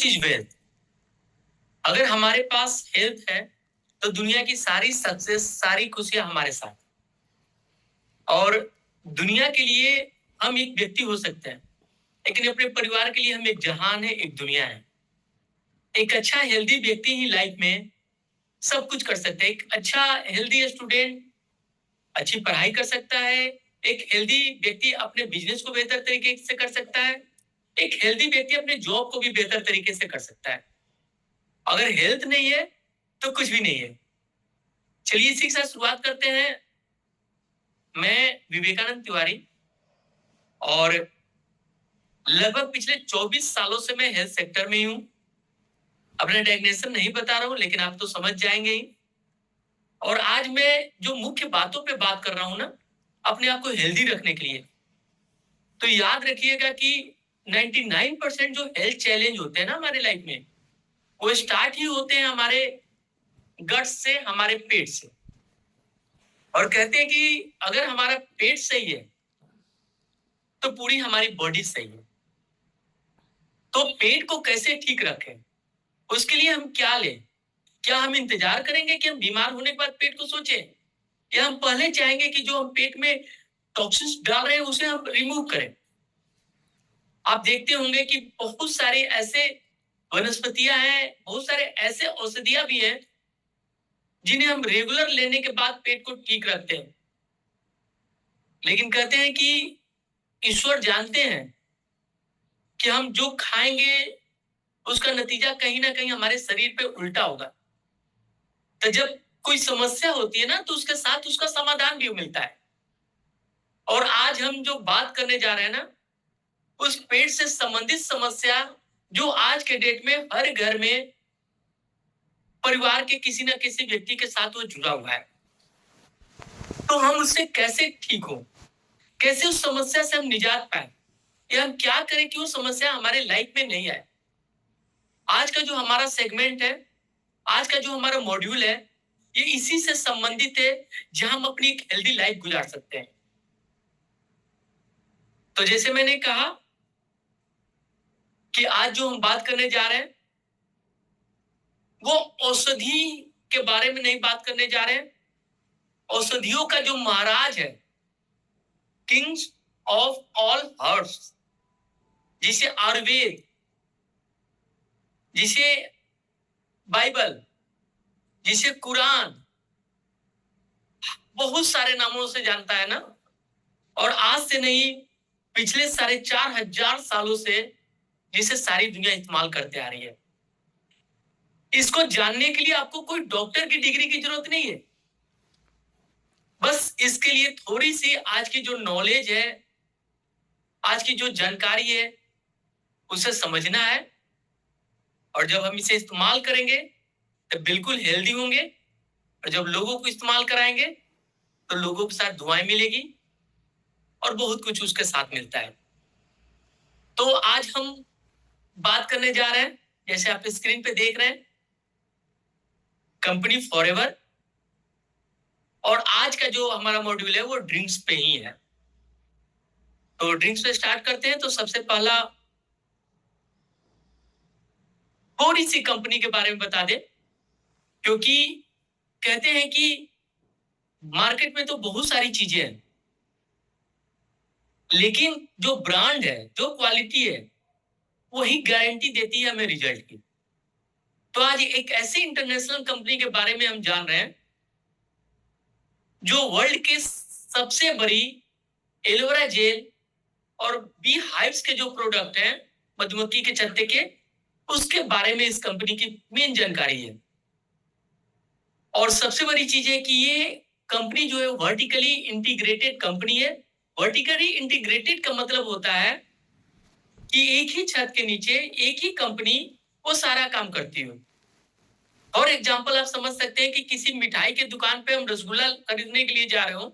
Is wealth. अगर हमारे पास health है तो दुनिया की सारी सक्सेस, सारी खुशियां हमारे साथ। और दुनिया के लिए हम एक व्यक्ति हो सकते हैं, लेकिन अपने परिवार के लिए हम एक जहान है, एक दुनिया है। एक अच्छा हेल्दी व्यक्ति ही लाइफ में सब कुछ कर सकता है। एक अच्छा हेल्दी स्टूडेंट अच्छी पढ़ाई कर सकता है। एक हेल्दी व्यक्ति अपने बिजनेस को बेहतर तरीके से कर सकता है। एक हेल्दी व्यक्ति अपने जॉब को भी बेहतर तरीके से कर सकता है। अगर हेल्थ नहीं है तो कुछ भी नहीं है। चलिए इसी के साथ शुरुआत करते हैं। मैं विवेकानंद तिवारी और लगभग पिछले 24 सालों से मैं हेल्थ सेक्टर में ही हूं। अपना डेफिनेशन नहीं बता रहा हूं, लेकिन आप तो समझ जाएंगे ही। और आज मैं जो मुख्य बातों पे बात कर रहा हूं ना, अपने आप को हेल्दी रखने के लिए, तो याद रखिएगा कि 99% जो हेल्थ चैलेंज होते हैं ना हमारे लाइफ में, वो स्टार्ट ही होते हैं हमारे गट्स से, हमारे पेट से। और कहते हैं कि अगर हमारा पेट सही है तो पूरी हमारी बॉडी सही है। तो पेट को कैसे ठीक रखें, उसके लिए हम क्या लें? क्या हम इंतजार करेंगे कि हम बीमार होने के बाद पेट को सोचें, या हम पहले चाहेंगे कि जो हम पेट में टॉक्सिन्स डाल रहे हैं उसे हम रिमूव करें? आप देखते होंगे कि बहुत सारे ऐसे वनस्पतियां हैं, बहुत सारे ऐसे औषधियां भी हैं जिन्हें हम रेगुलर लेने के बाद पेट को ठीक रखते हैं। लेकिन कहते हैं कि ईश्वर जानते हैं कि हम जो खाएंगे उसका नतीजा कहीं ना कहीं हमारे शरीर पे उल्टा होगा। तो जब कोई समस्या होती है ना, तो उसके साथ उसका समाधान भी मिलता है। और आज हम जो बात करने जा रहे हैं ना, उस पेट से संबंधित समस्या जो आज के डेट में हर घर में परिवार के किसी ना किसी व्यक्ति के साथ वो जुड़ा हुआ है। तो हम उससे कैसे ठीक हो, कैसे उस समस्या से हम निजात पाए, या हम क्या करें कि वो समस्या हमारे लाइफ में नहीं आए। आज का जो हमारा सेगमेंट है, आज का जो हमारा मॉड्यूल है, ये इसी से संबंधित है, जहां हम अपनी एक हेल्दी लाइफ गुजार सकते हैं। तो जैसे मैंने कहा कि आज जो हम बात करने जा रहे हैं वो औषधि के बारे में नहीं बात करने जा रहे हैं। औषधियों का जो महाराज है, किंग्स ऑफ ऑल हर्ब्स, जिसे आयुर्वेद, जिसे बाइबल, जिसे कुरान, बहुत सारे नामों से जानता है ना। और आज से नहीं, पिछले 4,500 सालों से जिसे सारी दुनिया इस्तेमाल करते आ रही है। इसको जानने के लिए आपको कोई डॉक्टर की डिग्री की जरूरत नहीं है। बस इसके लिए थोड़ी सी आज की जो नॉलेज है, आज की जो जानकारी है, उसे समझना है। और जब हम इसे इस्तेमाल करेंगे तो बिल्कुल हेल्दी होंगे। और जब लोगों को इस्तेमाल कराएंगे तो लोगों के साथ दुआएं मिलेगी और बहुत कुछ उसके साथ मिलता है। तो आज हम बात करने जा रहे हैं, जैसे आप स्क्रीन पे देख रहे हैं, कंपनी फॉरएवर। और आज का जो हमारा मॉड्यूल है वो ड्रिंक्स पे ही है। तो ड्रिंक्स पे स्टार्ट करते हैं। तो सबसे पहला थोड़ी सी कंपनी के बारे में बता दें, क्योंकि कहते हैं कि मार्केट में तो बहुत सारी चीजें हैं, लेकिन जो ब्रांड है, जो क्वालिटी है, वही गारंटी देती है हमें रिजल्ट की। तो आज एक ऐसी इंटरनेशनल कंपनी के बारे में हम जान रहे हैं जो वर्ल्ड के सबसे बड़ी एलोवेरा जेल और बी हाइव्स के जो प्रोडक्ट हैं, मधुमक्खी के छत्ते के, उसके बारे में इस कंपनी की मेन जानकारी है। और सबसे बड़ी चीज है कि ये कंपनी जो है वर्टिकली इंटीग्रेटेड कंपनी है। वर्टिकली इंटीग्रेटेड का मतलब होता है कि एक ही छत के नीचे एक ही कंपनी वो सारा काम करती है। और एग्जांपल आप समझ सकते हैं कि किसी मिठाई के दुकान पे हम रसगुल्ला खरीदने के लिए जा रहे हो,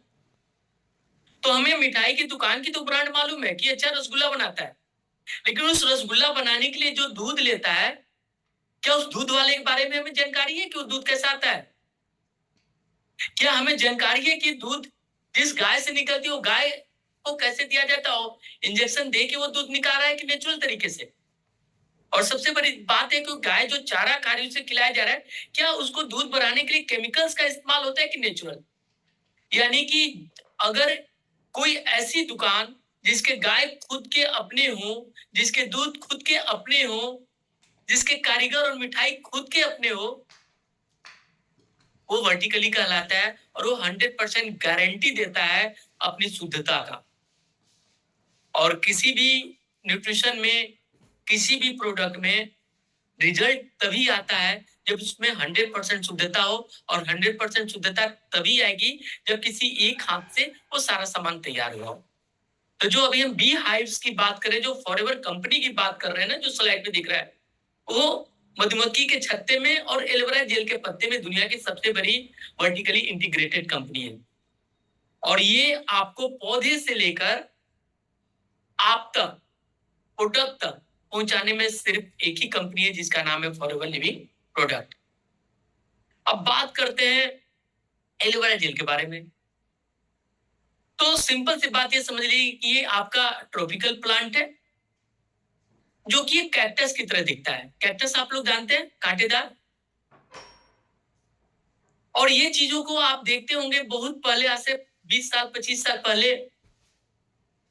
तो हमें मिठाई की दुकान की तो ब्रांड मालूम है कि अच्छा रसगुल्ला बनाता है, लेकिन उस रसगुल्ला बनाने के लिए जो दूध लेता है, क्या उस दूध वाले के बारे में हमें जानकारी है कि वो दूध कैसा आता है? क्या हमें जानकारी है कि दूध जिस गाय से निकलती है वो गाय को कैसे दिया जाता हो, इंजेक्शन दे के वो दूध निकाल रहा है कि नेचुरल तरीके से? और सबसे बड़ी बात है कि गाय जो चारा खा रही है उसे खिलाया जा रहा है, क्या उसको दूध बढ़ाने के लिए केमिकल्स का इस्तेमाल होता है कि नेचुरल? यानी कि अगर कोई ऐसी दुकान जिसके गाय खुद के अपने हो, जिसके दूध खुद के अपने हो, जिसके कारीगर और मिठाई खुद के अपने हो, वो वर्टिकली कहलाता है और वो 100% गारंटी देता है अपनी शुद्धता का। और किसी भी न्यूट्रिशन में, किसी भी प्रोडक्ट में रिजल्ट तभी आता है जब उसमें 100% शुद्धता हो, और 100% शुद्धता तभी आएगी जब किसी एक हाथ से वो सारा सामान तैयार हुआ हो। तो जो अभी हम बी हाइव्स की बात करें, जो फॉरएवर कंपनी की बात कर रहे हैं ना, जो स्लाइड पे दिख रहा है, वो मधुमक्खी के छत्ते में और एलोवेरा जेल के पत्ते में दुनिया की सबसे बड़ी वर्टिकली इंटीग्रेटेड कंपनी है। और ये आपको पौधे से लेकर आप तक, प्रोडक्ट तक पहुंचाने में सिर्फ एक ही कंपनी है जिसका नाम है फॉरएवर लिविंग प्रोडक्ट। अब बात करते हैं एलोवेरा जेल के बारे में। तो सिंपल सी बात ये समझ लीजिए कि ये आपका ट्रॉपिकल प्लांट है जो कि एक कैक्टस की तरह दिखता है। कैक्टस आप लोग जानते हैं, कांटेदार। और ये चीजों को आप देखते होंगे बहुत पहले, आज से 20 साल 25 साल पहले,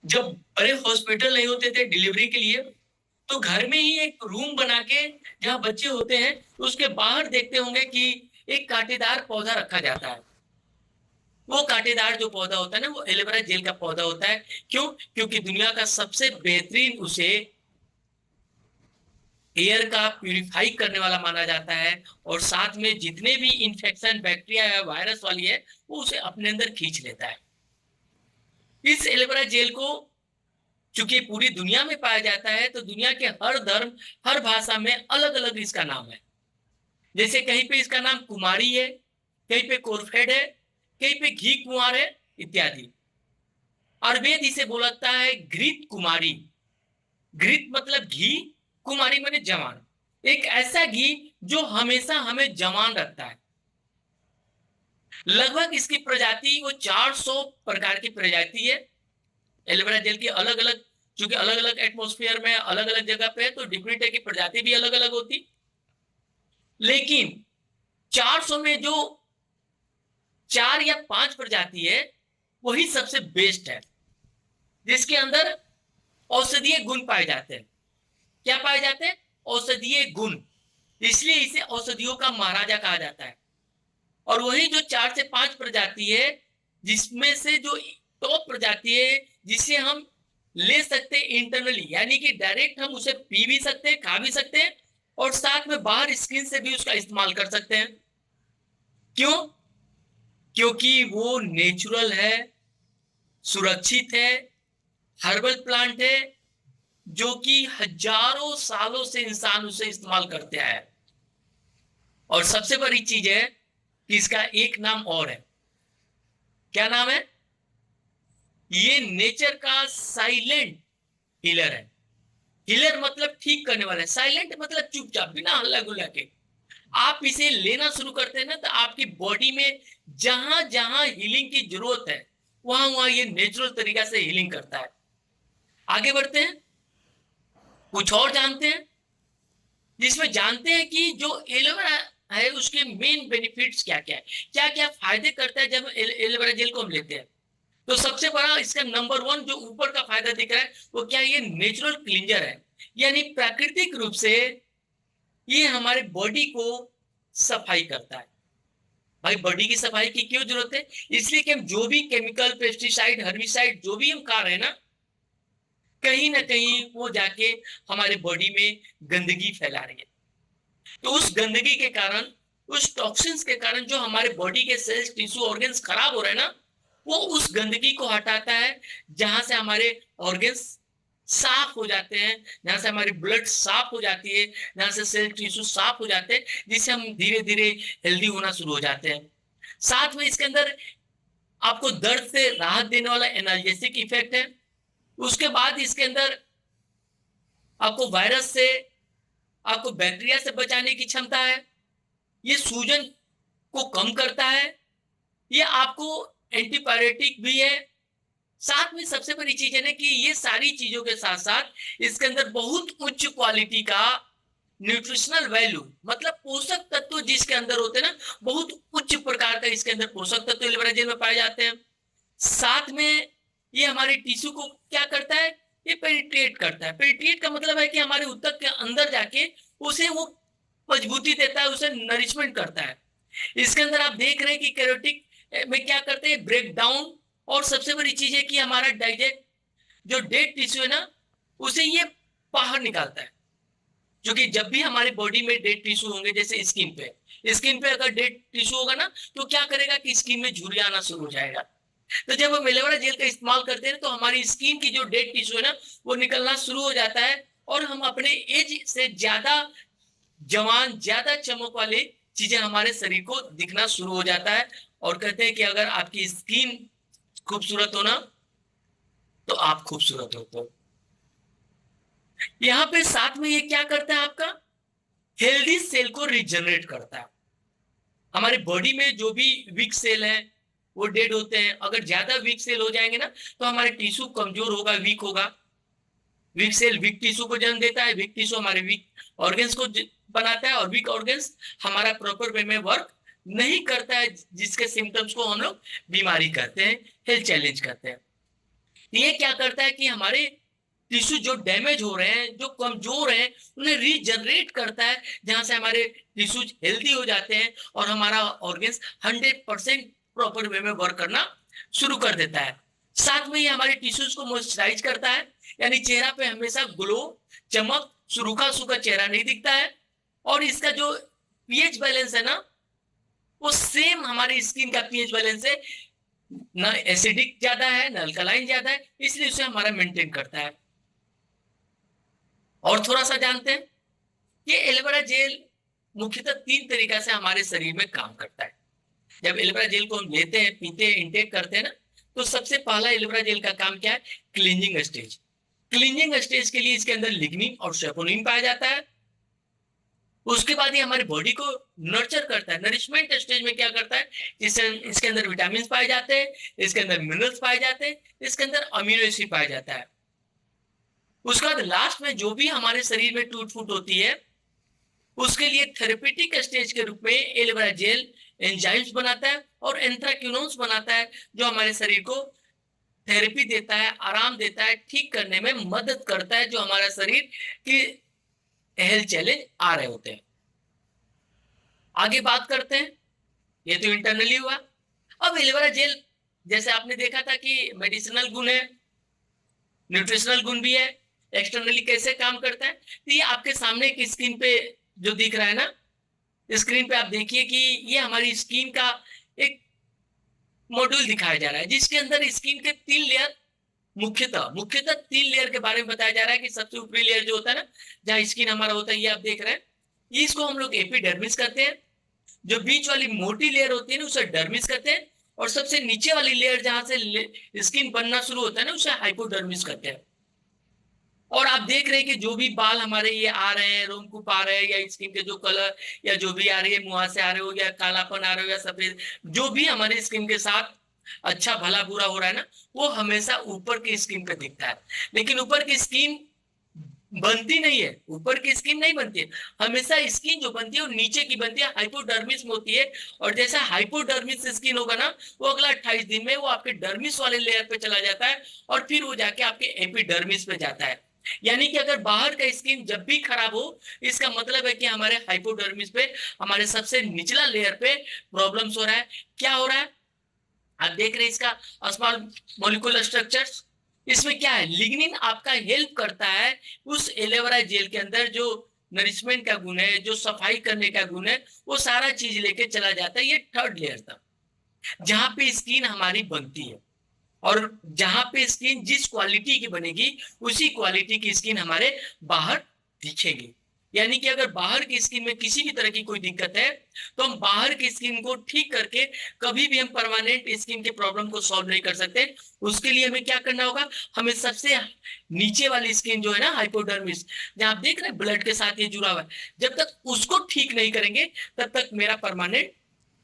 जब बड़े हॉस्पिटल नहीं होते थे डिलीवरी के लिए, तो घर में ही एक रूम बना के जहां बच्चे होते हैं उसके बाहर देखते होंगे कि एक कांटेदार पौधा रखा जाता है। वो कांटेदार जो पौधा होता है ना, वो एलोवेरा जेल का पौधा होता है। क्यों? क्योंकि दुनिया का सबसे बेहतरीन उसे एयर का प्यूरिफाई करने वाला माना जाता है, और साथ में जितने भी इंफेक्शन बैक्टीरिया या वायरस वाली है वो उसे अपने अंदर खींच लेता है। इस एलोवेरा जेल को चूंकि पूरी दुनिया में पाया जाता है, तो दुनिया के हर धर्म, हर भाषा में अलग अलग इसका नाम है। जैसे कहीं पे इसका नाम कुमारी है, कहीं पे कोरफेड है, कहीं पे घी कुंवर है, इत्यादि। आयुर्वेद इसे बोलता है घृत कुमारी। घृत मतलब घी, कुमारी माने जवान। एक ऐसा घी जो हमेशा हमें जवान रखता है। लगभग इसकी प्रजाति वो 400 प्रकार की प्रजाति है। एलोवेरा जेल की अलग अलग, क्योंकि अलग अलग एटमॉस्फेयर में अलग अलग जगह पे है, तो डिफरेंट है कि प्रजाति भी अलग अलग होती। लेकिन 400 में जो 4 या 5 प्रजाति है वही सबसे बेस्ट है, जिसके अंदर औषधीय गुण पाए जाते हैं। क्या पाए जाते हैं? औषधीय गुण। इसलिए इसे औषधियों का महाराजा कहा जाता है। और वही जो 4 से 5 प्रजाति है, जिसमें से जो टॉप प्रजाति है जिसे हम ले सकते हैं इंटरनली, यानी कि डायरेक्ट हम उसे पी भी सकते हैं, खा भी सकते हैं, और साथ में बाहर स्किन से भी उसका इस्तेमाल कर सकते हैं। क्यों? क्योंकि वो नेचुरल है, सुरक्षित है, हर्बल प्लांट है, जो कि हजारों सालों से इंसान उसे इस्तेमाल करते आया है। और सबसे बड़ी चीज है कि इसका एक नाम और है। क्या नाम है? ये नेचर का साइलेंट हीलर है। हीलर मतलब ठीक करने वाला है, साइलेंट मतलब चुपचाप, बिना हल्ला गुल्ला के। आप इसे लेना शुरू करते हैं ना, तो आपकी बॉडी में जहां जहां हीलिंग की जरूरत है वहां वहां ये नेचुरल तरीका से हीलिंग करता है। आगे बढ़ते हैं, कुछ और जानते हैं, जिसमें जानते हैं कि जो एलोवेरा है उसके मेन बेनिफिट्स क्या क्या है, क्या क्या फायदे करता है जब एलोवेरा जेल को हम लेते हैं। तो सबसे बड़ा इसका नंबर 1 जो ऊपर का फायदा दिख रहा है वो क्या है? ये नेचुरल क्लींजर है, यानी प्राकृतिक रूप से ये हमारे बॉडी को सफाई करता है। भाई बॉडी की सफाई की क्यों जरूरत है? इसलिए कि हम जो भी केमिकल, पेस्टिसाइड, हर्बिसाइड जो भी हम खा रहे हैं ना, कहीं ना कहीं वो जाके हमारे बॉडी में गंदगी फैला रही है। तो उस गंदगी के कारण, उस टॉक्सिन्स के कारण जो हमारे बॉडी के सेल्स, टिश्यू, ऑर्गन्स खराब हो रहे हैं ना, वो उस गंदगी को हटाता है, जहां से हमारे ऑर्गन्स साफ हो जाते हैं, जहां से हमारी ब्लड साफ हो जाती है, जहां से सेल टिश्यू साफ हो जाते हैं, जिससे हम धीरे धीरे हेल्दी होना शुरू हो जाते हैं। साथ में इसके अंदर आपको दर्द से राहत देने वाला एनाल्जेसिक इफेक्ट है। उसके बाद इसके अंदर आपको वायरस से, आपको बैक्टीरिया से बचाने की क्षमता है। ये सूजन को कम करता है। ये आपको एंटीपायरेटिक भी है। साथ में सबसे बड़ी चीज है ना कि ये सारी चीजों के साथ साथ इसके अंदर बहुत उच्च क्वालिटी का न्यूट्रिशनल वैल्यू मतलब पोषक तत्व जिसके अंदर होते हैं ना, बहुत उच्च प्रकार का इसके अंदर पोषक तत्व एलोवेरा जेल में पाए जाते हैं। साथ में ये हमारे टिश्यू को क्या करता है, ये पेनिट्रेट करता है। पेनिट्रेट का मतलब है कि हमारे ऊतक के अंदर जाके उसे वो मजबूती देता है, उसे नरिशमेंट करता है। इसके अंदर आप देख रहे हैं कि कैरोटिक में क्या करते हैं, ब्रेक डाउन। और सबसे बड़ी चीज है कि हमारा डाइजेस्ट जो डेड टिश्यू है ना, उसे ये बाहर निकालता है। क्योंकि जब भी हमारी बॉडी में डेड टिश्यू होंगे, जैसे स्किन पे अगर डेड टिश्यू होगा ना, तो क्या करेगा कि स्किन में झुर्रियां आना शुरू हो जाएगा। तो जब हम एलोवेरा जेल का इस्तेमाल करते हैं तो हमारी स्किन की जो डेड टिश्यू है ना, वो निकलना शुरू हो जाता है। और हम अपने एज से ज्यादा जवान, ज्यादा चमक वाली चीजें हमारे शरीर को दिखना शुरू हो जाता है। और कहते हैं कि अगर आपकी स्किन खूबसूरत हो ना, तो आप खूबसूरत होते हो। यहाँ पे साथ में ये क्या करता है, आपका हेल्दी सेल को रिजनरेट करता है। हमारे बॉडी में जो भी वीक सेल है वो डेड होते हैं। अगर ज्यादा वीक सेल हो जाएंगे ना, तो हमारे टिश्यू कमजोर होगा, वीक होगा। वीक सेल वीक टिश्यू को जन्म देता है, वीक टिश्यू हमारे वीक ऑर्गन्स को बनाता है, और वीक ऑर्गन्स हमारा प्रॉपर वे में वर्क नहीं करता है, जिसके सिम्टम्स को हम लोग बीमारी कहते हैं, हेल्थ चैलेंज कहते हैं। ये क्या करता है कि हमारे टिश्यू जो डैमेज हो रहे हैं, जो कमजोर हैं, उन्हें रीजनरेट करता है, जहां से हमारे टिश्यूज हेल्दी हो जाते हैं और हमारा ऑर्गन्स 100% प्रॉपर वे में वर्क करना शुरू कर देता है। साथ में ये हमारे टिश्यूज को मॉइस्चराइज करता है, यानी चेहरा पे हमेशा ग्लो, चमक, सूखा सूखा चेहरा नहीं दिखता है। और इसका जो पीएच बैलेंस है ना, वो सेम हमारी स्किन का पीएच बैलेंस है, ना एसिडिक ज्यादा है ना अल्कलाइन ज्यादा है, इसलिए उसे हमारा मेंटेन करता है। और थोड़ा सा जानते हैं, ये एलोवेरा जेल मुख्यतः 3 तरीका से हमारे शरीर में काम करता है। जब एलोवेरा जेल को हम लेते हैं, पीते हैं, इंटेक करते हैं ना, तो सबसे पहला एलोवेरा जेल का काम क्या है, क्लींजिंग स्टेज। क्लींजिंग स्टेज के लिए इसके अंदर लिग्निन और सेपोनिन पाया जाता है। उसके बाद ये हमारी बॉडी को नर्चर करता है। नरिशमेंट स्टेज में क्या करता है, इसके अंदर विटामिन पाए जाते हैं, इसके अंदर मिनरल्स पाए जाते हैं, इसके अंदर अमीनो एसिड पाया जाता है। उसके बाद लास्ट में जो भी हमारे शरीर में टूट फूट होती है, उसके लिए थेरेपेटिक स्टेज के रूप में एलोवेरा जेल एंजाइम्स बनाता है और एंथ्राक्विनोन्स बनाता है, जो हमारे शरीर को थेरेपी देता है, आराम देता है, ठीक करने में मदद करता है, जो हमारा शरीर की हेल्थ चैलेंज आ रहे होते हैं। आगे बात करते हैं, ये तो इंटरनली हुआ। अब एलोवेरा जेल जैसे आपने देखा था कि मेडिसिनल गुण है, न्यूट्रिशनल गुण भी है। एक्सटर्नली कैसे काम करता है, तो ये आपके सामने की स्क्रीन पे जो दिख रहा है ना, स्क्रीन पे आप देखिए कि ये हमारी स्किन का एक मॉड्यूल दिखाया जा रहा है, जिसके अंदर स्किन के 3 लेयर, मुख्यतः 3 लेयर के बारे में बताया जा रहा है। कि सबसे ऊपरी लेयर जो होता है ना, जहाँ स्किन हमारा होता है, ये आप देख रहे हैं, इसको हम लोग एपिडर्मिस कहते हैं। जो बीच वाली मोटी लेयर होती है ना, उसे डर्मिस कहते हैं। और सबसे नीचे वाली लेयर जहां से स्किन बनना शुरू होता है ना, उसे हाइपोडर्मिस कहते हैं। और आप देख रहे हैं कि जो भी बाल हमारे ये आ रहे हैं, रोमकूप आ रहे हैं, या स्किन के जो कलर या जो भी आ रही है, मुंह से आ रहे हो, या कालापन आ रहे हो, या सफेद, जो भी हमारे स्किन के साथ अच्छा भला बुरा हो रहा है ना, वो हमेशा ऊपर की स्किन पे दिखता है। लेकिन ऊपर की स्किन बनती नहीं है, ऊपर की स्किन नहीं बनती है। हमेशा स्किन जो बनती है वो नीचे की बनती है, हाइपोडर्मिस में होती है। और जैसा हाइपोडर्मिस स्किन होगा ना, वो अगला 28 दिन में वो आपके डर्मिस वाले लेयर पे चला जाता है, और फिर वो जाके आपके एपिडर्मिस पे जाता है। यानी कि अगर बाहर का स्किन जब भी खराब हो, इसका मतलब है कि हमारे हाइपोडर्मिस पे, हमारे सबसे निचला लेयर पे प्रॉब्लम्स हो रहा है। क्या हो रहा है, आप देख रहे हैं इसका स्मॉल मॉलिक्यूलर स्ट्रक्चर्स। इसमें क्या है, लिग्निन आपका हेल्प करता है उस एलोवेरा जेल के अंदर, जो नरिशमेंट का गुण है, जो सफाई करने का गुण है, वो सारा चीज लेके चला जाता है ये 3rd लेयर तक, जहां पे स्किन हमारी बनती है। और जहां पे स्किन जिस क्वालिटी की बनेगी, उसी क्वालिटी की स्किन हमारे बाहर दिखेगी। यानी कि अगर बाहर की स्किन में किसी भी तरह की कोई दिक्कत है, तो हम बाहर की स्किन को ठीक करके कभी भी हम परमानेंट स्किन के प्रॉब्लम को सॉल्व नहीं कर सकते। उसके लिए हमें क्या करना होगा, हमें सबसे नीचे वाली स्किन जो है ना, हाइपोडर्मिस, जहां आप देख रहे हैं ब्लड के साथ ये जुड़ा हुआ है, जब तक उसको ठीक नहीं करेंगे, तब तक मेरा परमानेंट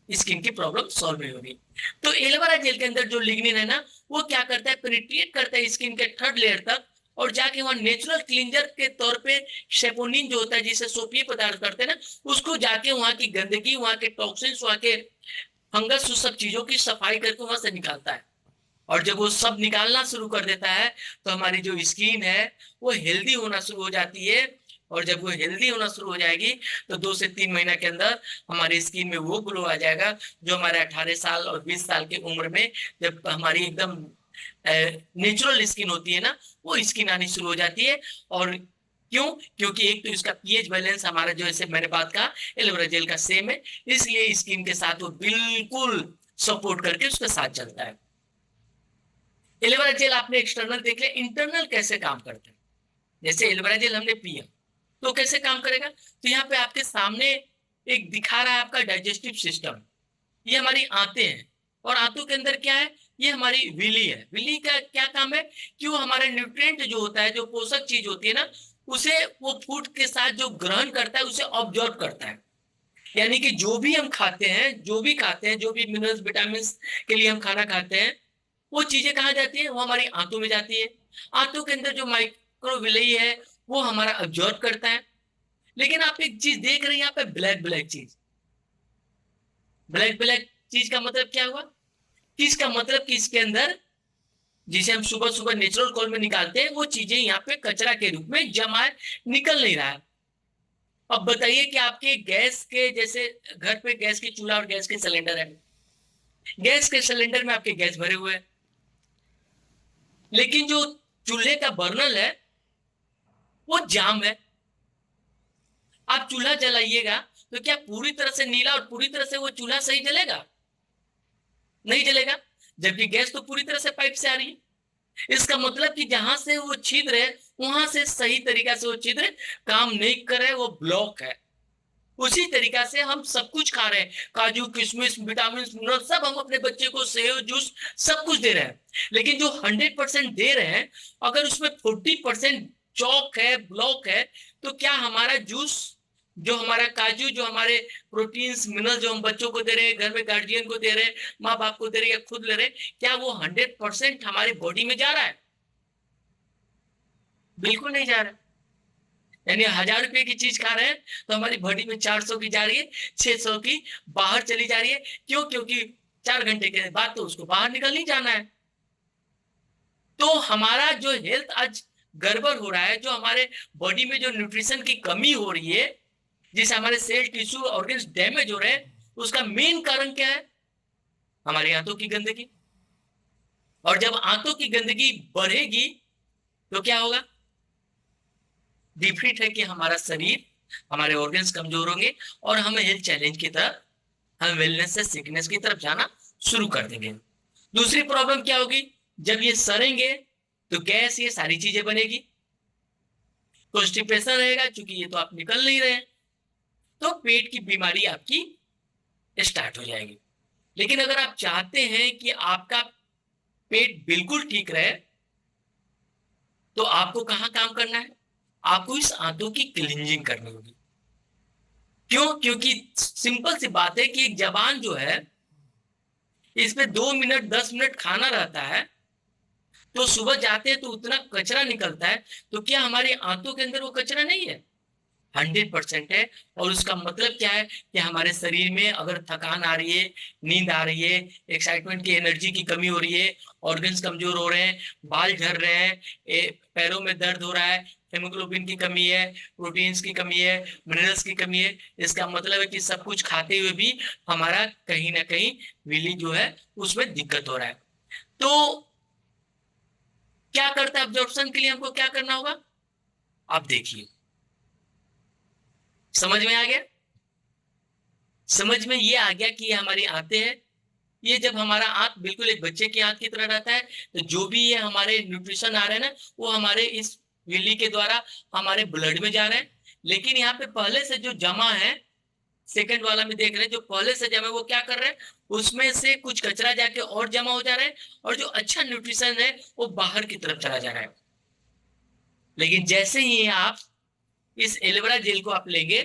स्किन की प्रॉब्लम सॉल्व नहीं होगी। तो एलोवेरा जेल के अंदर जो लिग्निन है ना, वो क्या करता है, पेनिट्रेट करता है स्किन के 3rd लेयर तक, और जाके वहां नेचुरल क्लींजर के तौर पे शेपोनिन जो होता है, जिसे सोपीय पदार्थ करते हैं ना, उसको जाके वहां की गंदगी, वहां के टॉक्सिन्स, वहां के फंगस, उस सब चीजों की सफाई करके वहां से निकालता है। और जब वो सब निकालना शुरू कर देता है तो हमारी जो स्किन है वो हेल्दी होना शुरू हो जाती है। और जब वो हेल्दी होना शुरू हो जाएगी तो 2 से 3 महीना के अंदर हमारी स्किन में वो ग्लो आ जाएगा जो हमारे 18 साल और 20 साल की उम्र में, जब हमारी एकदम नेचुरल स्किन होती है ना, वो स्किन आनी शुरू हो जाती है। और क्यों? क्योंकि एक तो इसका पीएच बैलेंस हमारा, जो ऐसे मैंने बात कहा, एलोवेरा जेल का सेम है, इसलिए स्किन के साथ वो बिल्कुल सपोर्ट करके उसके साथ चलता है। एलोवेरा जेल आपने एक्सटर्नल देख लिया, इंटरनल कैसे काम करता है। जैसे एलोवेरा जेल हमने पिया तो कैसे काम करेगा, तो यहाँ पे आपके सामने एक दिखा रहा है आपका डाइजेस्टिव सिस्टम। ये हमारी आंतें हैं, और आंतों के अंदर क्या है, ये हमारी विली है। विली का क्या काम है कि वो हमारा न्यूट्रिएंट जो होता है, जो पोषक चीज होती है ना, उसे वो फूड के साथ जो ग्रहण करता है उसे ऑब्जॉर्व करता है। यानी कि जो भी हम खाते हैं, जो भी खाते हैं, जो भी मिनरल्स विटामिन के लिए हम खाना खाते हैं, वो चीजें कहाँ जाती है, वो हमारी आंतों में जाती है। आंतों के अंदर जो माइक्रोविलेई है वो हमारा अब्जॉर्ब करता है। लेकिन आप एक चीज देख रहे हैं यहाँ पे, ब्लैक ब्लैक चीज। ब्लैक ब्लैक चीज का मतलब क्या हुआ, कि इसका मतलब कि इसके अंदर, जिसे हम सुबह सुबह नेचुरल कॉल में निकालते हैं, वो चीजें यहाँ पे कचरा के रूप में जमा है, निकल नहीं रहा है। अब बताइए कि आपके गैस के, जैसे घर पे गैस की चूल्हा और गैस के सिलेंडर है, गैस के सिलेंडर में आपके गैस भरे हुए हैं, लेकिन जो चूल्हे का बर्नल है वो जाम है। आप चूल्हा जलाइएगा तो क्या पूरी तरह से नीला और पूरी तरह से वो चूल्हा सही जलेगा? नहीं जलेगा। जबकि गैस तो पूरी तरह से पाइप से आ रही है। इसका मतलब कि जहां से वो छिद्र है वहां से सही तरीका से वो छिद्र काम नहीं कर रहे, वो ब्लॉक है। उसी तरीका से हम सब कुछ खा रहे हैं, काजू किशमिश विटामिन मिनरल सब हम अपने बच्चे को, सेव जूस सब कुछ दे रहे हैं, लेकिन जो 100% दे रहे हैं, अगर उसमें 40% चौक है, ब्लॉक है, तो क्या हमारा जूस, जो हमारा काजू, जो हमारे प्रोटीन्स मिनरल जो हम बच्चों को दे रहे हैं, घर में गार्जियन को दे रहे हैं, माँ बाप को दे रहे हैं या खुद ले रहे हैं, क्या वो 100% हमारी बॉडी में जा रहा है? बिल्कुल नहीं जा रहा है। यानी 1000 रुपए की चीज खा रहे हैं तो हमारी बॉडी में 400 की जा रही है, 600 की बाहर चली जा रही है। क्यों? क्योंकि 4 घंटे के बाद तो उसको बाहर निकल नहीं जाना है। तो हमारा जो हेल्थ आज गड़बड़ हो रहा है, जो हमारे बॉडी में जो न्यूट्रिशन की कमी हो रही है, जिससे हमारे सेल टिश्यू ऑर्गन्स डैमेज हो रहे हैं, उसका मेन कारण क्या है? हमारे आंतों की गंदगी। और जब आंतों की गंदगी बढ़ेगी तो क्या होगा? डिफिट है कि हमारा शरीर, हमारे ऑर्गन्स कमजोर होंगे और हम हेल्थ चैलेंज की तरफ, हम वेलनेस से सिकनेस की तरफ जाना शुरू कर देंगे। दूसरी प्रॉब्लम क्या होगी, जब ये सड़ेंगे तो गैस, ये सारी चीजें बनेगी, कॉन्स्टिपेशन रहेगा, क्योंकि ये तो आप निकल नहीं रहे, तो पेट की बीमारी आपकी स्टार्ट हो जाएगी। लेकिन अगर आप चाहते हैं कि आपका पेट बिल्कुल ठीक रहे, तो आपको कहाँ काम करना है? आपको इस आंतों की क्लींजिंग करनी होगी। क्यों? क्योंकि सिंपल सी बात है कि एक जबान जो है, इसमें 2 मिनट 10 मिनट खाना रहता है, तो सुबह जाते हैं तो उतना कचरा निकलता है, तो क्या हमारे आंतों के अंदर वो कचरा नहीं है? 100% है। और उसका मतलब क्या है कि हमारे शरीर में अगर थकान आ रही है, नींद आ रही है, एक्साइटमेंट की, एनर्जी की कमी हो रही है, ऑर्गन्स कमजोर हो रहे हैं, बाल झड़ रहे हैं, पैरों में दर्द हो रहा है, हेमोग्लोबिन की कमी है, प्रोटीन्स की कमी है, मिनरल्स की कमी है, इसका मतलब है कि सब कुछ खाते हुए भी हमारा कहीं ना कहीं विली जो है उसमें दिक्कत हो रहा है। तो क्या करता है अब्जॉर्प्शन के लिए, हमको क्या करना होगा? आप देखिए, समझ में आ गया? समझ में ये आ गया कि ये हमारी आंतें हैं। ये जब हमारा आंत बिल्कुल एक बच्चे की आंत की तरह रहता है, तो जो भी ये हमारे न्यूट्रिशन आ रहे हैं ना, वो हमारे इस विली के द्वारा हमारे ब्लड में जा रहे हैं। लेकिन यहाँ पे पहले से जो जमा है, सेकंड वाला में देख रहे हैं, जो पहले से जमा है वो क्या कर रहे हैं, उसमें से कुछ कचरा जाके और जमा हो जा रहा है, और जो अच्छा न्यूट्रिशन है वो बाहर की तरफ चला जा रहा है। लेकिन जैसे ही आप इस एलोवेरा जेल को आप लेंगे,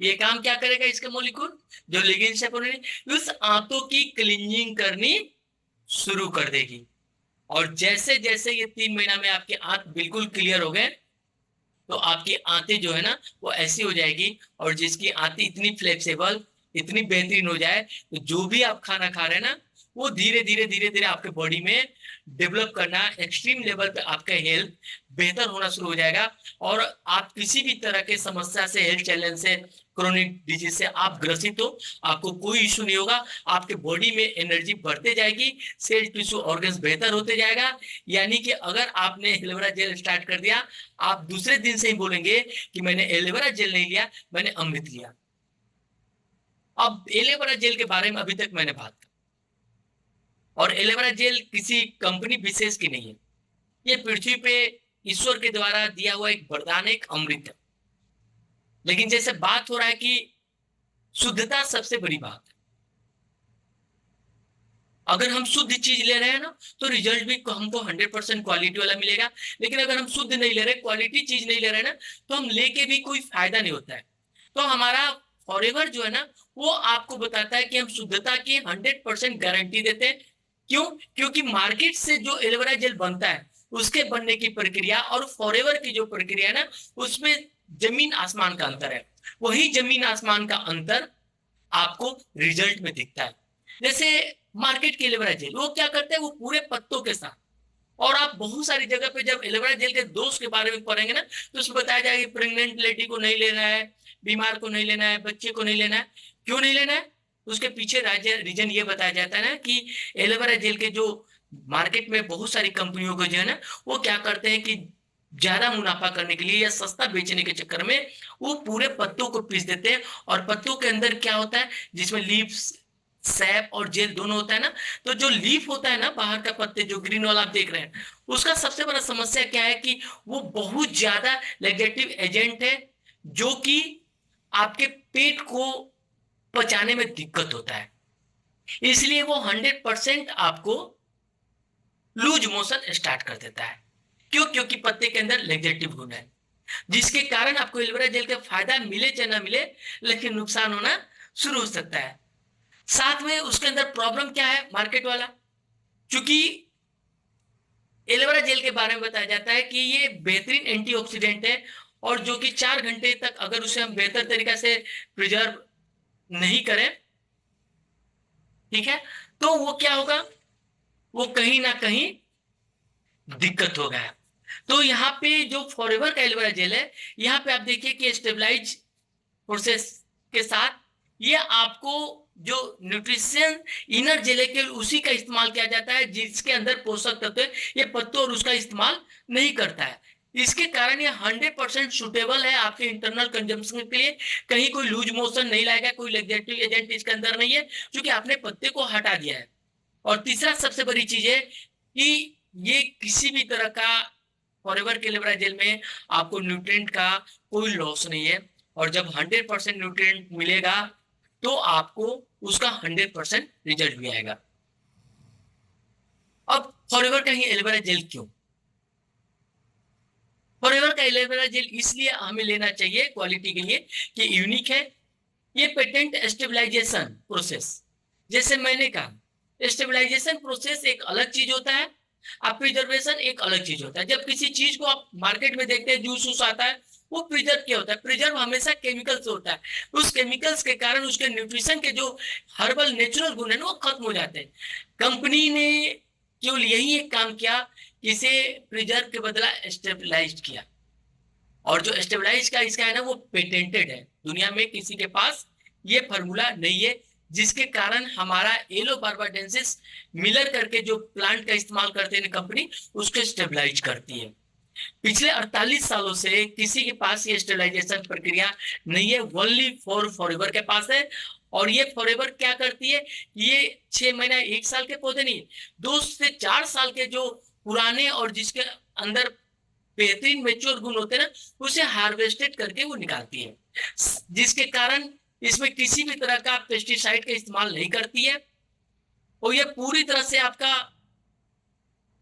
ये काम क्या करेगा, इसके मोलिक्यूल जो लिगेंड शेप उस आंतों की क्लींजिंग करनी शुरू कर देगी। और जैसे जैसे ये 3 महीना में आपके आंत बिल्कुल क्लियर हो गए, तो आपकी आंतें जो है ना वो ऐसी हो जाएगी, और जिसकी आंतें इतनी फ्लेक्सिबल, इतनी बेहतरीन हो जाए, तो जो भी आप खाना खा रहे हैं ना, वो धीरे धीरे धीरे धीरे आपके बॉडी में डेवलप करना, एक्सट्रीम लेवल पे आपका हेल्थ बेहतर होना शुरू हो जाएगा। और आप किसी भी तरह के समस्या से, हेल्थ चैलेंज से, क्रोनिक डिजीज से आप ग्रसित हो, आपको कोई इश्यू नहीं होगा। आपके बॉडी में एनर्जी बढ़ते जाएगी, सेल टिश्यू ऑर्गन्स बेहतर होते जाएगा। यानी कि अगर आपने एलोवेरा जेल स्टार्ट कर दिया, आप दूसरे दिन से ही बोलेंगे कि मैंने एलोवेरा जेल नहीं लिया, मैंने अमृत लिया। अब एलोवेरा जेल के बारे में अभी तक मैंने बात की, और एलोवेरा जेल किसी कंपनी विशेष की नहीं है, ये पृथ्वी पे ईश्वर के द्वारा दिया हुआ एक वरदान, एक अमृत है। लेकिन जैसे बात हो रहा है कि शुद्धता सबसे बड़ी बात है। अगर हम शुद्ध चीज ले रहे हैं ना, तो रिजल्ट भी हमको 100% क्वालिटी वाला मिलेगा। लेकिन अगर हम शुद्ध नहीं ले रहे, क्वालिटी चीज नहीं ले रहे ना, तो हम लेके भी कोई फायदा नहीं होता है। तो हमारा फॉरएवर जो है ना, वो आपको बताता है कि हम शुद्धता की 100% गारंटी देते हैं। क्यों? क्योंकि मार्केट से जो एलोवेरा जेल बनता है, उसके बनने की प्रक्रिया और फॉरएवर की जो प्रक्रिया है ना, उसमें जमीन आसमान का अंतर है। वही जमीन आसमान का अंतर आपको रिजल्ट में दिखता है। जैसे मार्केट की एलोवेरा जेल, वो क्या करते हैं, वो पूरे पत्तों के साथ, और आप बहुत सारी जगह पे जब एलोवेरा जेल के दोष के बारे में पढ़ेंगे ना, तो उसमें बताया जाएगा प्रेग्नेंट लेडी को नहीं लेना है, बीमार को नहीं लेना है, बच्चे को नहीं लेना है। क्यों नहीं लेना है? उसके पीछे रीजन ये बताया जाता है ना कि एलोवेरा जेल के जो मार्केट में बहुत सारी कंपनियों को जो है ना, वो क्या करते हैं कि ज्यादा मुनाफा करने के लिए या सस्ता बेचने के चक्कर में वो पूरे पत्तों को पीस देते हैं। और पत्तों के अंदर क्या होता है, जिसमें लीव्स, सैप और जेल दोनों होता है ना, तो जो लीफ होता है ना, बाहर का पत्ते जो ग्रीन वाला आप देख रहे हैं, उसका सबसे बड़ा समस्या क्या है कि वो बहुत ज्यादा लेगेटिव एजेंट है, जो कि आपके पेट को पचाने में दिक्कत होता है। इसलिए वो 100% आपको लूज मोशन स्टार्ट कर देता है। क्यों? क्योंकि पत्ते के अंदर लेगेटिव गुण है, जिसके कारण आपको एलोवेरा जेल का फायदा मिले चाहे ना मिले, लेकिन नुकसान होना शुरू हो सकता है। साथ में उसके अंदर प्रॉब्लम क्या है मार्केट वाला, क्योंकि एलोवेरा जेल के बारे में बताया जाता है कि ये बेहतरीन एंटीऑक्सीडेंट है, और जो कि 4 घंटे तक अगर उसे हम बेहतर तरीका से प्रिजर्व नहीं करें, ठीक है, तो वो क्या होगा, वो कहीं ना कहीं दिक्कत होगा। तो यहाँ पे जो फॉरएवर का एलोवेरा जेल है, यहाँ पे आप देखिए कि स्टेबलाइज प्रोसेस के साथ ये आपको जो न्यूट्रिशन इनर जेल है, केवल उसी का इस्तेमाल किया जाता है जिसके अंदर पोषक तत्व है, ये पत्तों और उसका इस्तेमाल नहीं करता है। इसके कारण ये 100% सुटेबल है आपके इंटरनल कंजम्पशन के लिए। कहीं कोई लूज मोशन नहीं लाएगा, कोई लेगेटिव एजेंट इसके अंदर नहीं है, क्योंकि आपने पत्ते को हटा दिया है। और तीसरा सबसे बड़ी चीज है कि ये किसी भी तरह का फॉरएवर के एलोवेरा जेल में आपको न्यूट्रिएंट का कोई लॉस नहीं है, और जब 100% न्यूट्रिएंट मिलेगा, तो आपको उसका 100% रिजल्ट भी आएगा। अब फॉरएवर का ही एलोवेरा जेल क्यों? फॉरएवर का एलोवेरा जेल इसलिए हमें लेना चाहिए क्वालिटी के लिए कि यूनिक है। ये पेटेंट स्टेबलाइजेशन प्रोसेस, जैसे मैंने कहा, स्टेबलाइजेशन प्रोसेस एक अलग चीज होता है, आप प्रिजर्वेशन एक अलग चीज होता है। जब किसी चीज को आप मार्केट में देखते हैं, जूस वूस आता है, वो प्रिजर्व क्या होता है? प्रिजर्व हमेशा केमिकल से होता है। उस केमिकल्स के कारण उसके न्यूट्रिशन के जो हर्बल नेचुरल गुण है ना, वो खत्म हो जाते हैं। कंपनी ने केवल यही एक काम किया, इसे प्रिजर्व के बदला स्टेबलाइज किया। और जो स्टेबलाइज का इसका है ना, वो पेटेंटेड है, दुनिया में किसी के पास ये फार्मूला नहीं है, जिसके कारण हमारा एलो बार्बाडेंसिस मिलर करके जो प्लांट का इस्तेमाल करते हैं कंपनी, उसको स्टेबलाइज करती है। पिछले 48 सालों से किसी के पास ये स्टेबलाइजेशन प्रक्रिया नहीं है, ओनली फॉरएवर के पास है। और ये फॉरएवर क्या करती है, ये 6 महीना 1 साल के पौधे नहीं, 2 से 4 साल के जो पुराने और जिसके अंदर बेहतरीन मेच्योर गुण होते हैं ना, उसे हार्वेस्टेड करके वो निकालती है, जिसके कारण इसमें किसी भी तरह का पेस्टिसाइड का इस्तेमाल नहीं करती है। और ये पूरी तरह से आपका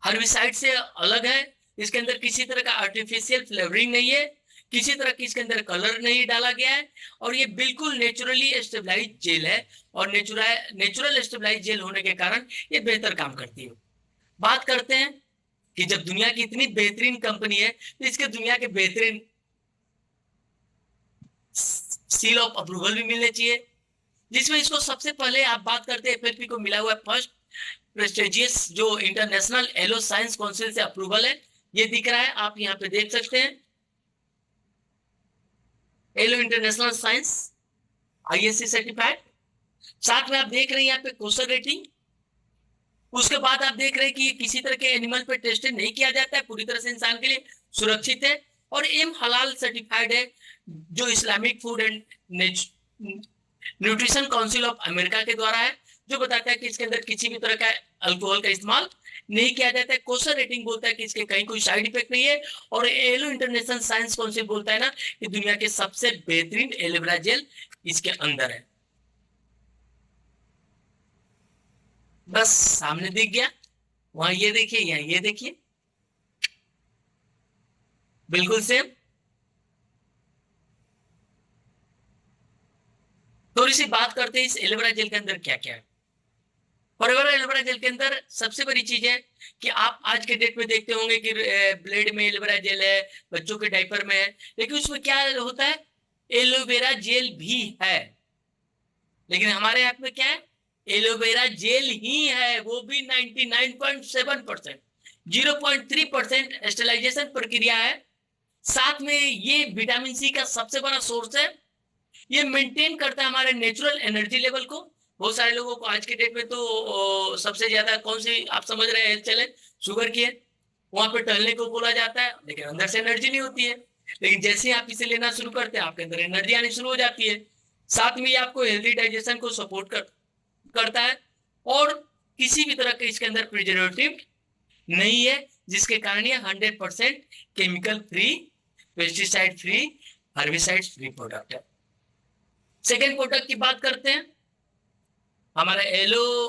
हर्बिसाइड से अलग है। इसके अंदर किसी तरह का आर्टिफिशियल फ्लेवरिंग नहीं है, किसी तरह की इसके अंदर कलर नहीं डाला गया है, और ये बिल्कुल नेचुरली स्टेबलाइज जेल है। और नेचुरल स्टेबलाइज जेल होने के कारण ये बेहतर काम करती है। बात करते हैं कि जब दुनिया की इतनी बेहतरीन कंपनी है तो इसके दुनिया के बेहतरीन सील ऑफ अप्रूवल भी मिलने चाहिए, जिसमें इसको सबसे पहले आप बात करते हैं एफएलपी को मिला हुआ फर्स्ट प्रेस्टिजियस जो इंटरनेशनल एलो साइंस काउंसिल से अप्रूवल है। ये दिख रहा है, आप यहाँ पे देख सकते हैं एलो इंटरनेशनल साइंस आईएससी सर्टिफाइड। साथ में आप देख रहे हैं यहाँ पे कोसर रेटिंग। उसके बाद आप देख रहे हैं कि ये किसी तरह के एनिमल पे टेस्टेड नहीं किया जाता है, पूरी तरह से इंसान के लिए सुरक्षित है और एम हलाल सर्टिफाइड है, जो Islamic food and nutrition council of America के द्वारा है, जो बताता है कि इसके अंदर किसी भी तरह का अल्कोहल का इस्तेमाल नहीं किया जाता है। कोसर रेटिंग बोलता है कि इसके कहीं कोई साइड इफेक्ट नहीं है, और एलो इंटरनेशनल साइंस काउंसिल बोलता है ना कि दुनिया के सबसे बेहतरीन एलोवेरा जेल इसके अंदर है। बस सामने दिख गया, वहां ये देखिए, यहाँ ये देखिए, बिल्कुल सेम। थोड़ी सी बात करते हैं इस एलोवेरा जेल के अंदर क्या क्या है। फॉरएवर एलोवेरा जेल के अंदर सबसे बड़ी चीज है कि आप आज के डेट में देखते होंगे कि ब्लेड में एलोवेरा जेल है, बच्चों के डायपर में है, लेकिन उसमें क्या होता है, एलोवेरा जेल भी है, लेकिन हमारे हाथ में क्या है, एलोवेरा जेल ही है, वो भी 99.7%, 0.3% स्टेरिलाइजेशन प्रक्रिया है। साथ में ये विटामिन सी का सबसे बड़ा सोर्स है, ये मेंटेन करता है हमारे नेचुरल एनर्जी लेवल को। बहुत सारे लोगों को आज के डेट में तो सबसे ज्यादा कौन सी आप समझ रहे हैं हेल्थ चैलेंज, शुगर की है, वहां पे टहलने को बोला जाता है, लेकिन अंदर से एनर्जी नहीं होती है। लेकिन जैसे ही आप इसे लेना शुरू करते हैं आपके अंदर एनर्जी आनी शुरू हो जाती है। साथ में ये आपको हेल्दी डाइजेशन को सपोर्ट करता है, और किसी भी तरह के इसके अंदर प्रिजर्वेटिव नहीं है, जिसके कारण ये 100% chemical free, pesticide free, herbicide free product है। सेकेंड प्रोडक्ट की बात करते हैं, हमारा एलो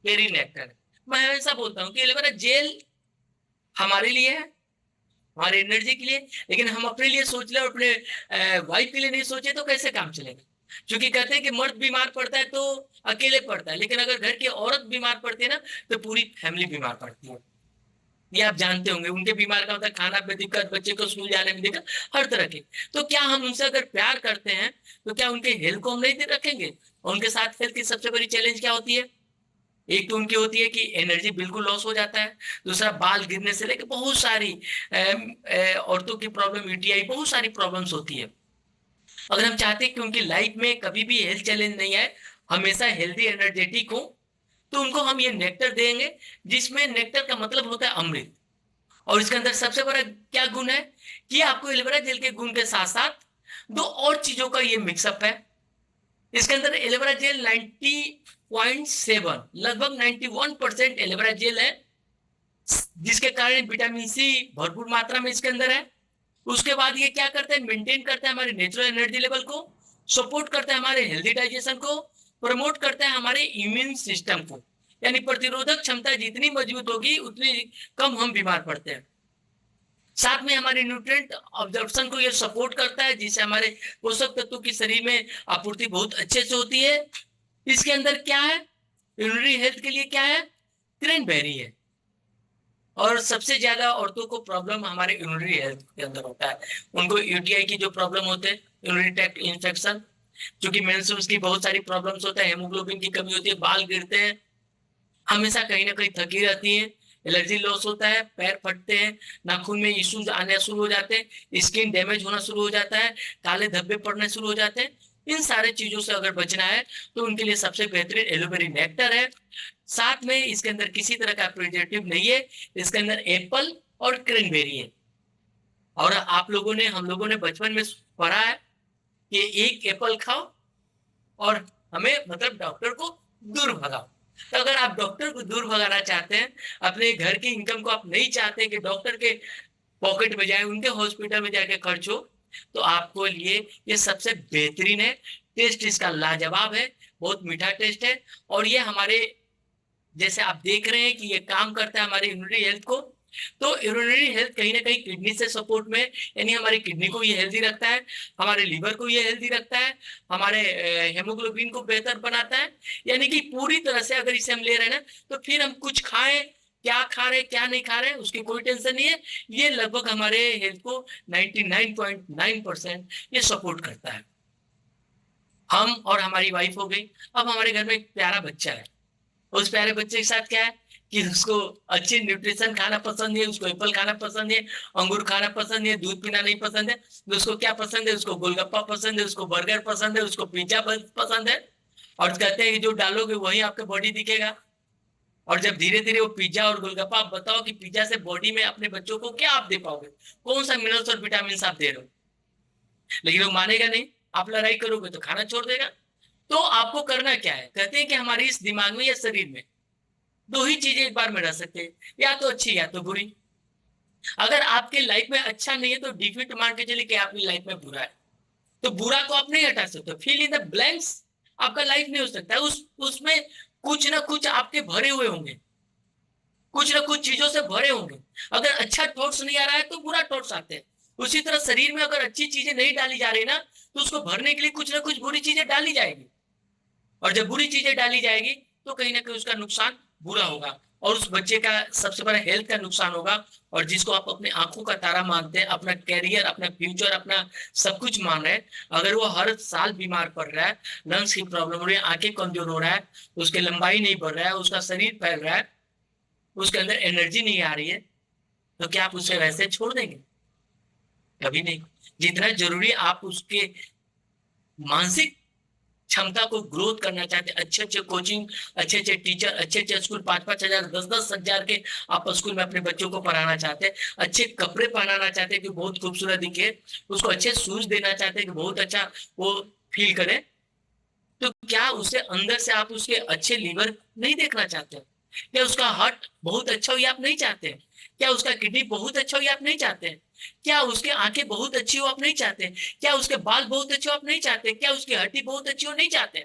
पेरी नेक्टर। मैं हमेशा बोलता हूँ कि एलोवेरा जेल हमारे लिए है, हमारी एनर्जी के लिए, लेकिन हम अपने लिए सोच ले और अपने वाइफ के लिए नहीं सोचे तो कैसे काम चलेगा। क्योंकि कहते हैं कि मर्द बीमार पड़ता है तो अकेले पड़ता है, लेकिन अगर घर की औरत बीमार पड़ती है ना तो पूरी फैमिली बीमार पड़ती है। ये आप जानते होंगे, उनके बीमार का होता है खाना में दिक्कत, बच्चे को स्कूल जाने में दिक्कत, हर तरह के। तो क्या हम उनसे अगर प्यार करते हैं तो क्या उनके हेल्थ को हम नहीं रखेंगे। और उनके साथ हेल्थ की सबसे बड़ी चैलेंज क्या होती है, एक तो उनकी होती है कि एनर्जी बिल्कुल लॉस हो जाता है, दूसरा बाल गिरने से लेकर बहुत सारी औरतों की प्रॉब्लम, यूटीआई, बहुत सारी प्रॉब्लम्स होती है। अगर हम चाहते हैं कि उनकी लाइफ में कभी भी हेल्थ चैलेंज नहीं आए, हमेशा हेल्दी एनर्जेटिक हो, तो उनको हम ये नेक्टर देंगे, जिसमें नेक्टर का मतलब होता है अमृत। और इसके अंदर सबसे बड़ा क्या गुण है कि आपको एलोवेरा जेल के गुण के साथ साथ दो और चीजों का ये मिक्सअप है। इसके अंदर एलोवेरा जेल 90.7, लगभग 91% एलोवेरा जेल है, जिसके कारण विटामिन सी भरपूर मात्रा में इसके अंदर है। उसके बाद ये क्या करता है, मेंटेन करता है हमारे नेचुरल एनर्जी लेवल को, सपोर्ट करता है हमारे हेल्दी डाइजेशन को, प्रमोट करता है हमारे इम्यून सिस्टम को, यानी प्रतिरोधक क्षमता जितनी मजबूत होगी उतनी कम हम बीमार पड़ते हैं। साथ में हमारे न्यूट्रिएंट ऑब्जॉर्प्शन को ये सपोर्ट करता है, जिससे हमारे पोषक तत्वों की शरीर में आपूर्ति बहुत अच्छे से होती है। इसके अंदर क्या है, यूरिनरी हेल्थ के लिए क्या है, क्रैनबेरी है। और सबसे ज्यादा औरतों को प्रॉब्लम हमारे यूरिनरी हेल्थ के अंदर होता है, उनको यूटीआई की जो प्रॉब्लम होते हैं, यूरिनरी ट्रैक्ट इन्फेक्शन, क्योंकि मेंस्ट्रुअल्स की बहुत सारी प्रॉब्लम्स होता है, हेमोग्लोबिन की कमी होती है, बाल गिरते हैं, हमेशा कहीं ना कहीं थकी रहती है, एलर्जी लॉस होता है, पैर फटते हैं, नाखून में इश्यूज आने शुरू हो जाते हैं, स्किन डैमेज होना शुरू हो जाता है, काले धब्बे पड़ने शुरू हो जाते हैं। इन सारे चीजों से अगर बचना है तो उनके लिए सबसे बेहतरीन एलोवेरा नेक्टर है। साथ में इसके अंदर किसी तरह का प्रिजर्वेटिव नहीं है, इसके अंदर एप्पल और क्रैनबेरी है। और आप लोगों ने, हम लोगों ने बचपन में पढ़ा है कि एक एप्पल खाओ और हमें मतलब डॉक्टर को दूर भगाओ। तो अगर आप डॉक्टर को दूर भगाना चाहते हैं, अपने घर की इनकम को आप नहीं चाहते कि डॉक्टर के पॉकेट में जाए, उनके हॉस्पिटल में जाके खर्च हो, तो आपको लिए ये सबसे बेहतरीन है। टेस्ट इसका लाजवाब है, बहुत मीठा टेस्ट है, और ये हमारे, जैसे आप देख रहे हैं कि ये काम करता है हमारी इम्यूनिटी हेल्थ को, तो यूरिनरी हेल्थ कहीं ना कहीं किडनी से सपोर्ट में, यानी हमारी किडनी को ये हेल्दी रखता है, हमारे लीवर को ये हेल्दी रखता है, हमारे हेमोग्लोबिन को बेहतर बनाता है। यानी कि पूरी तरह से अगर इसे हम ले रहे हैं ना, तो फिर हम कुछ खाएं, क्या खा रहे क्या नहीं खा रहे उसकी कोई टेंशन नहीं है। ये लगभग हमारे हेल्थ को 99.9% ये सपोर्ट करता है। हम और हमारी वाइफ हो गई। अब हमारे घर में एक प्यारा बच्चा है। उस प्यारे बच्चे के साथ क्या है कि उसको अच्छी न्यूट्रिशन खाना पसंद है, उसको एप्पल खाना पसंद है, अंगूर खाना पसंद है, दूध पीना नहीं पसंद है। तो उसको क्या पसंद है? उसको गोलगप्पा पसंद है, उसको बर्गर पसंद है, उसको पिज्जा पसंद है। और कहते हैं कि जो डालोगे वही आपका बॉडी दिखेगा। और जब धीरे धीरे वो पिज्जा और गोलगप्पा, आप बताओ कि पिज्जा से बॉडी में अपने बच्चों को क्या आप दे पाओगे? कौन सा मिनरल्स और विटामिन आप दे रहे हो? लेकिन वो मानेगा नहीं। आप लड़ाई करोगे तो खाना छोड़ देगा। तो आपको करना क्या है? कहते हैं कि हमारी इस दिमाग में या शरीर में दो ही चीजें एक बार में रह सकते हैं, या तो अच्छी या तो बुरी। अगर आपके लाइफ में अच्छा नहीं है तो डिफिट मान के चलिए कि आपकी लाइफ में बुरा है। तो बुरा को आप नहीं हटा सकते, फिल इन द ब्लैंक्स आपका लाइफ नहीं हो सकता है। उसमें कुछ ना कुछ आपके भरे हुए होंगे, कुछ ना कुछ चीजों से भरे होंगे। अगर अच्छा थॉट्स नहीं आ रहा है तो बुरा थॉट्स आते हैं। उसी तरह शरीर में अगर अच्छी चीजें नहीं डाली जा रही ना, तो उसको भरने के लिए कुछ ना कुछ बुरी चीजें डाली जाएगी। और जब बुरी चीजें डाली जाएगी तो कहीं ना कहीं उसका नुकसान बुरा होगा, और उस बच्चे का सबसे बड़ा हेल्थ का नुकसान होगा। और जिसको आप अपने आंखों का तारा मानते हैं, अपना कैरियर, अपना फ्यूचर, अपना सब कुछ मान रहे हैं, अगर वो हर साल बीमार पड़ रहा है, लंग्स की प्रॉब्लम हो रही है, आंखें कमजोर हो रहा है, उसकी लंबाई नहीं बढ़ रहा है, उसका शरीर फैल रहा है, उसके अंदर एनर्जी नहीं आ रही है, तो क्या आप उसे वैसे छोड़ देंगे? कभी नहीं। जितना जरूरी आप उसके मानसिक क्षमता को ग्रोथ करना चाहते हैं, अच्छे अच्छे कोचिंग, अच्छे अच्छे टीचर, अच्छे अच्छे स्कूल, 5-5 हजार, 10-10 हजार के आप स्कूल में अपने बच्चों को पढ़ाना चाहते हैं, अच्छे कपड़े पहनाना चाहते हैं कि बहुत खूबसूरत दिखे, उसको अच्छे शूज देना चाहते हैं कि बहुत अच्छा वो फील करे, तो क्या उसे अंदर से आप उसके अच्छे लीवर नहीं देखना चाहते? क्या उसका हार्ट बहुत अच्छा हो ये आप नहीं चाहते? क्या उसका किडनी बहुत अच्छा हो ये आप नहीं चाहते? क्या उसके आंखें बहुत अच्छी हो आप नहीं चाहते? क्या उसके बाल बहुत अच्छे हो आप नहीं चाहते? क्या उसकी हड्डी बहुत अच्छी हो नहीं चाहते?